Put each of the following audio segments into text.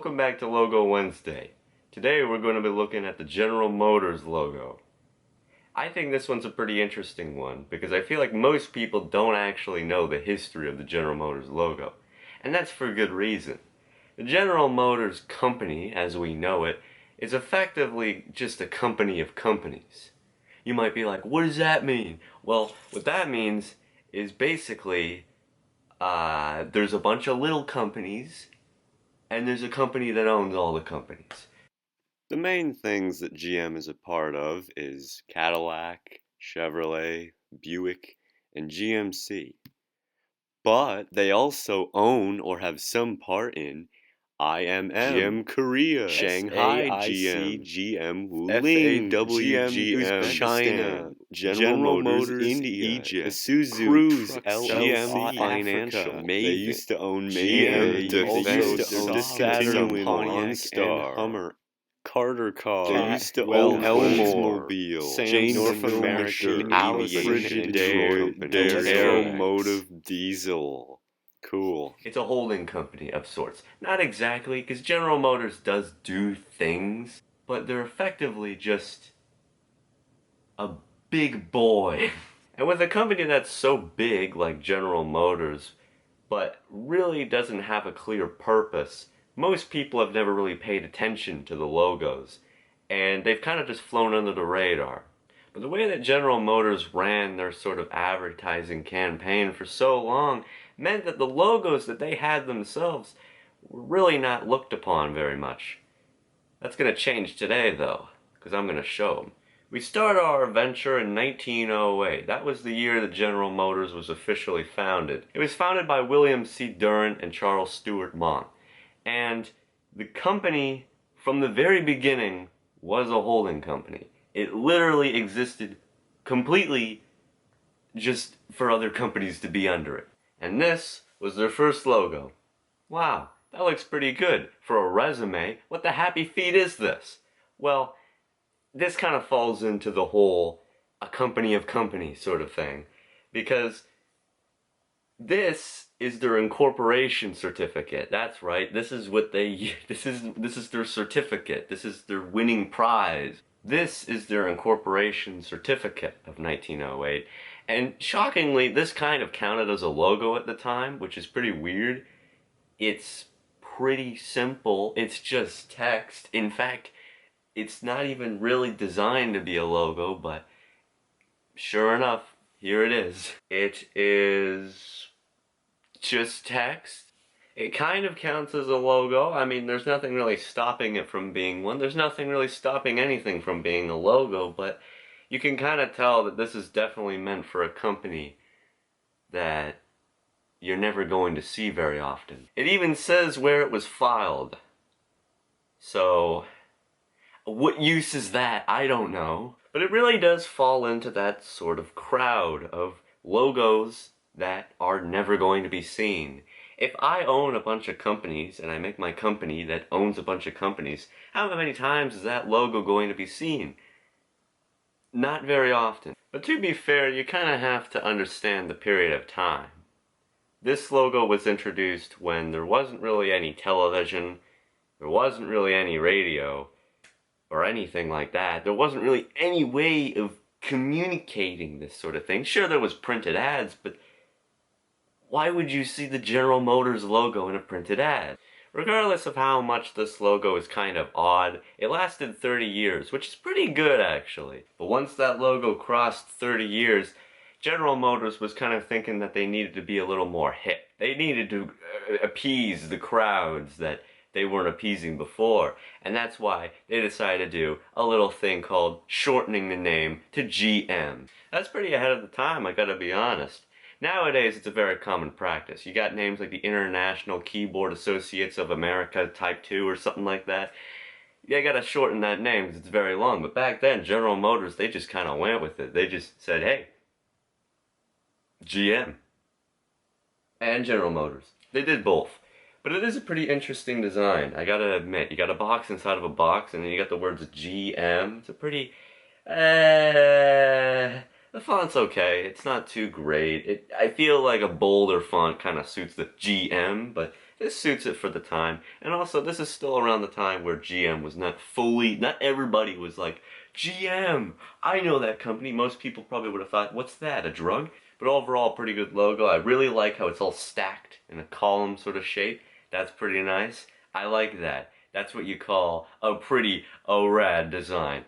welcome back to Logo Wednesday. Today we're going to be looking at the General Motors logo. I think this one's a pretty interesting one because I feel like most people don't actually know the history of the General Motors logo. And that's for good reason. The General Motors company, as we know it, is effectively just a company of companies. You might be like, what does that mean? Well, what that means is basically there's a bunch of little companies and there's a company that owns all the companies. The main things that GM is a part of is Cadillac, Chevrolet, Buick, and GMC. But they also own or have some part in IMM, GM Korea, Shanghai GM, GM Wuling, GM China, General Motors India, Egypt, Isuzu, Cruise, LLC, Financial. They used to own GM Defense, Saturn, OnStar, Hummer, Carter Car. They used to own Oldsmobile, Jane North American Aviation, Dare Motive Diesel. Cool. It's a holding company of sorts. Not exactly, because General Motors does do things, but they're effectively just a big boy. And with a company that's so big like General Motors, but really doesn't have a clear purpose, most people have never really paid attention to the logos, and they've kind of just flown under the radar. But the way that General Motors ran their sort of advertising campaign for so long meant that the logos that they had themselves were really not looked upon very much. That's going to change today, though, because I'm going to show them. We start our adventure in 1908. That was the year that General Motors was officially founded. It was founded by William C. Durant and Charles Stewart Mont. And the company, from the very beginning, was a holding company. It literally existed completely just for other companies to be under it. And this was their first logo. Wow, that looks pretty good. For a resume, what the happy feet is this? Well, this kind of falls into the whole a company of companies sort of thing. Because this is their incorporation certificate. That's right, this is what they, this is their certificate. This is their winning prize. This is their incorporation certificate of 1908. And shockingly, this kind of counted as a logo at the time, which is pretty weird. It's pretty simple. It's just text. In fact, it's not even really designed to be a logo, but sure enough, here it is. It is just text. It kind of counts as a logo. I mean, there's nothing really stopping it from being one. There's nothing really stopping anything from being a logo, but you can kind of tell that this is definitely meant for a company that you're never going to see very often. It even says where it was filed. So, what use is that? I don't know. But it really does fall into that sort of crowd of logos that are never going to be seen. If I own a bunch of companies, and I make my company that owns a bunch of companies, how many times is that logo going to be seen? Not very often. But to be fair, you kind of have to understand the period of time. This logo was introduced when there wasn't really any television, there wasn't really any radio, or anything like that. There wasn't really any way of communicating this sort of thing. Sure, there was printed ads, but why would you see the General Motors logo in a printed ad? Regardless of how much this logo is kind of odd, it lasted 30 years, which is pretty good actually. But once that logo crossed 30 years, General Motors was kind of thinking that they needed to be a little more hip. They needed to appease the crowds that they weren't appeasing before. And that's why they decided to do a little thing called shortening the name to GM. That's pretty ahead of the time, I gotta be honest. Nowadays, it's a very common practice. You got names like the International Keyboard Associates of America Type 2 or something like that. You gotta shorten that name because it's very long. But back then, General Motors, they just kind of went with it. They just said, hey, GM. And General Motors. They did both. But it is a pretty interesting design, I gotta admit. You got a box inside of a box, and then you got the words GM. It's a pretty, the font's okay. It's not too great. I feel like a bolder font kind of suits the GM, but this suits it for the time. And also, this is still around the time where GM was not everybody was like, GM, I know that company. Most people probably would have thought, what's that, a drug? But overall, pretty good logo. I really like how it's all stacked in a column sort of shape. That's pretty nice. I like that. That's what you call a pretty rad design.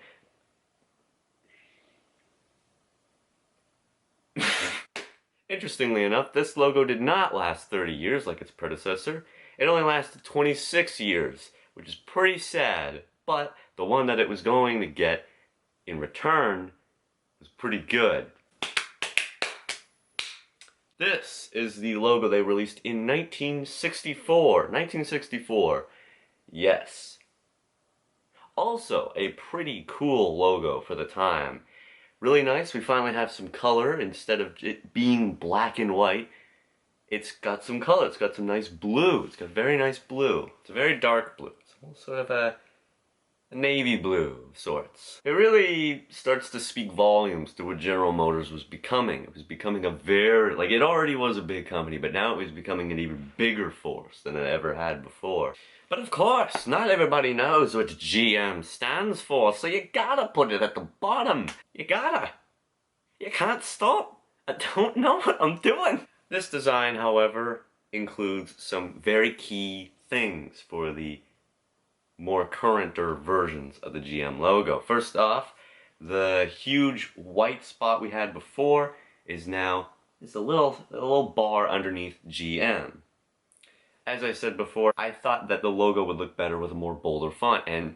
Interestingly enough, this logo did not last 30 years like its predecessor. It only lasted 26 years, which is pretty sad. But the one that it was going to get in return was pretty good. This is the logo they released in 1964. 1964. Yes. Also, a pretty cool logo for the time. Really nice. We finally have some color instead of it being black and white. It's got some color. It's got some nice blue. It's got very nice blue. It's a very dark blue. It's sort of a navy blue of sorts. It really starts to speak volumes to what General Motors was becoming. It was becoming it already was a big company, but now it was becoming an even bigger force than it ever had before. But of course, not everybody knows what GM stands for, so you gotta put it at the bottom. You gotta. You can't stop. I don't know what I'm doing. This design, however, includes some very key things for the more currenter versions of the GM logo. First off, the huge white spot we had before is now a little bar underneath GM. As I said before, I thought that the logo would look better with a more bolder font, and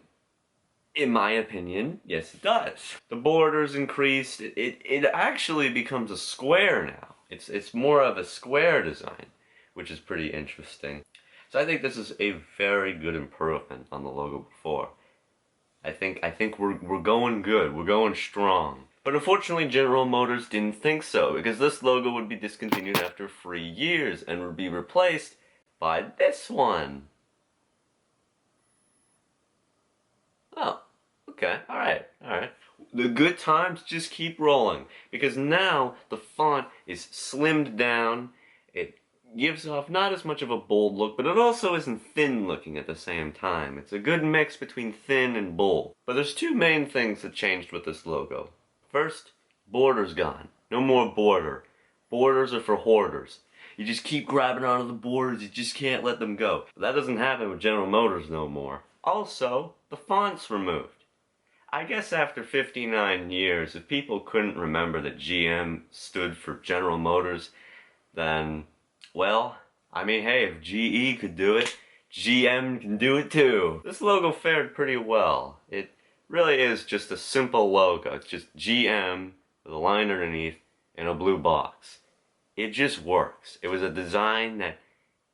in my opinion, yes it does. The borders increased. It actually becomes a square now. It's more of a square design, which is pretty interesting. So I think this is a very good improvement on the logo before. I think we're going good. We're going strong. But unfortunately, General Motors didn't think so, because this logo would be discontinued after 3 years and would be replaced by this one. Oh, okay, alright. The good times just keep rolling, because now the font is slimmed down. It gives off not as much of a bold look, but it also isn't thin looking at the same time. It's a good mix between thin and bold. But there's two main things that changed with this logo. First, border's gone. No more border. Borders are for hoarders. You just keep grabbing onto the borders, you just can't let them go. But that doesn't happen with General Motors no more. Also, the font's removed. I guess after 59 years, if people couldn't remember that GM stood for General Motors, then, well, I mean, hey, if GE could do it, GM can do it too. This logo fared pretty well. It really is just a simple logo. It's just GM with a line underneath and a blue box. It just works. It was a design that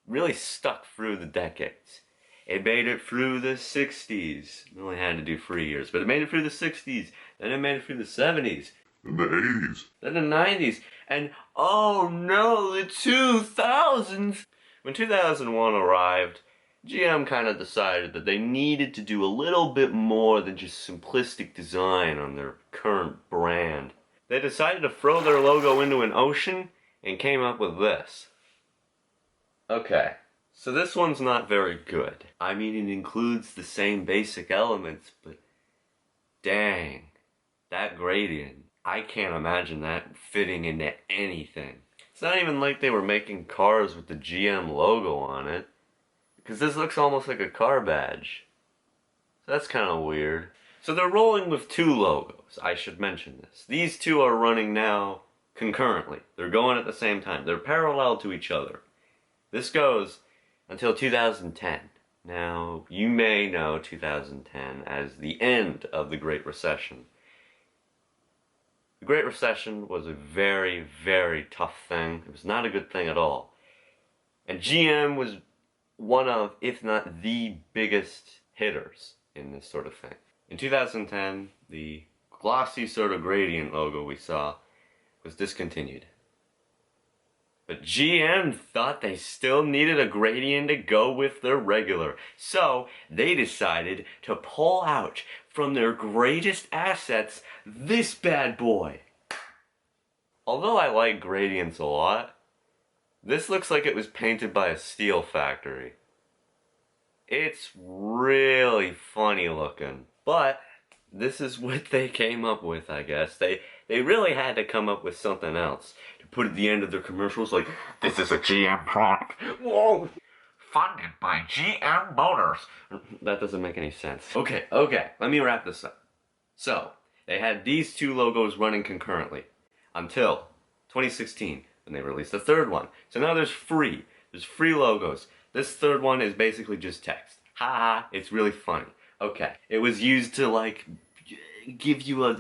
really stuck through the decades. It made it through the 60s. It only had to do 3 years, but it made it through the 60s. Then it made it through the 70s. In the 80s. Then the 90s. And oh no, the 2000s! When 2001 arrived, GM kind of decided that they needed to do a little bit more than just simplistic design on their current brand. They decided to throw their logo into an ocean and came up with this. Okay, so this one's not very good. I mean, it includes the same basic elements, but dang, that gradient, I can't imagine that fitting into anything. It's not even like they were making cars with the GM logo on it, because this looks almost like a car badge. So that's kind of weird. So they're rolling with two logos, I should mention this. These two are running now concurrently. They're going at the same time. They're parallel to each other. This goes until 2010. Now, you may know 2010 as the end of the Great Recession. The Great Recession was a very, very tough thing. It was not a good thing at all. And GM was one of, if not the biggest hitters in this sort of thing. In 2010, the glossy sort of gradient logo we saw was discontinued. But GM thought they still needed a gradient to go with their regular, so they decided to pull out from their greatest assets this bad boy. Although I like gradients a lot, This looks like it was painted by a steel factory. It's really funny looking. But this is what they came up with, I guess. They really had to come up with something else to put at the end of their commercials, like, this is a GM product. Whoa! Funded by GM Motors. That doesn't make any sense. Okay, let me wrap this up. So, they had these two logos running concurrently until 2016, when they released the third one. So now there's free logos. This third one is basically just text. Ha ha, it's really funny. Okay, it was used to, like, give you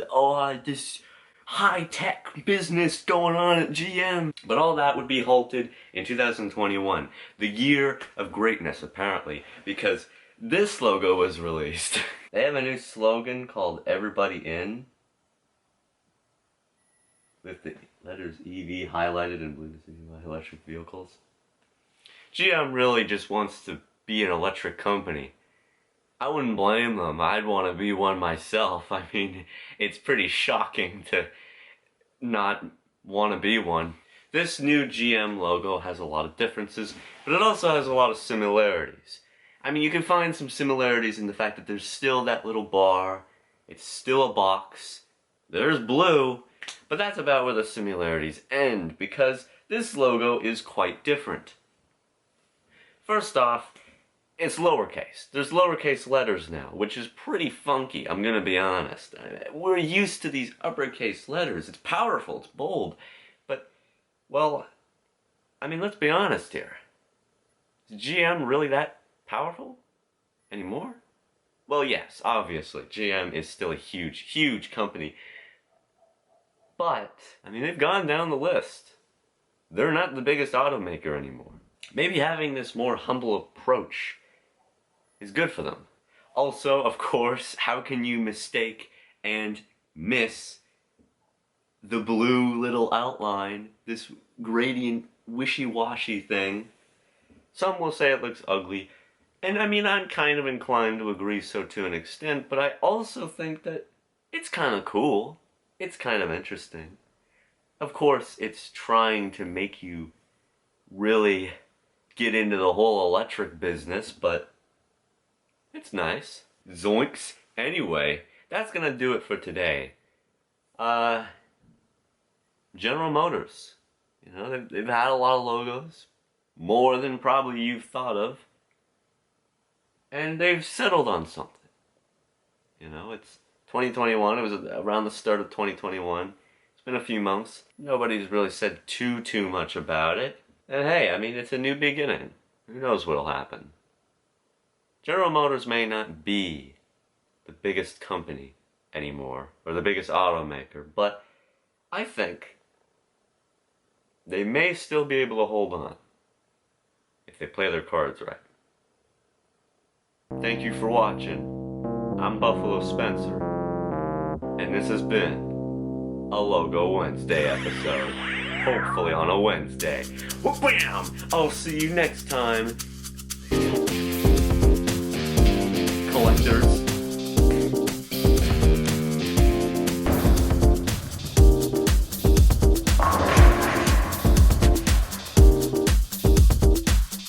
this high-tech business going on at GM. But all that would be halted in 2021, the year of greatness, apparently, because this logo was released. They have a new slogan called Everybody In, with the letters EV highlighted in blue to signify electric vehicles. GM really just wants to be an electric company. I wouldn't blame them. I'd want to be one myself. I mean, it's pretty shocking to not want to be one. This new GM logo has a lot of differences, but it also has a lot of similarities. I mean, you can find some similarities in the fact that there's still that little bar, it's still a box, there's blue, but that's about where the similarities end, because this logo is quite different. First off, it's lowercase. There's lowercase letters now, which is pretty funky, I'm gonna be honest. We're used to these uppercase letters. It's powerful, it's bold, but, well, I mean, let's be honest here. Is GM really that powerful anymore? Well, yes, obviously, GM is still a huge company. But, I mean, they've gone down the list. They're not the biggest automaker anymore. Maybe having this more humble approach is good for them. Also, of course, how can you mistake and miss the blue little outline, this gradient wishy-washy thing? Some will say it looks ugly, and I mean, I'm kind of inclined to agree so to an extent, but I also think that it's kind of cool. It's kind of interesting. Of course, it's trying to make you really get into the whole electric business, but it's nice. Zoinks. Anyway, that's gonna do it for today. General Motors. You know, they've had a lot of logos. More than probably you've thought of. And they've settled on something. You know, it's 2021. It was around the start of 2021. It's been a few months. Nobody's really said too much about it. And hey, I mean, it's a new beginning. Who knows what'll happen? General Motors may not be the biggest company anymore, or the biggest automaker, but I think they may still be able to hold on if they play their cards right. Thank you for watching. I'm Buffalo Spencer, and this has been a Logo Wednesday episode. Hopefully on a Wednesday. Wham! I'll see you next time.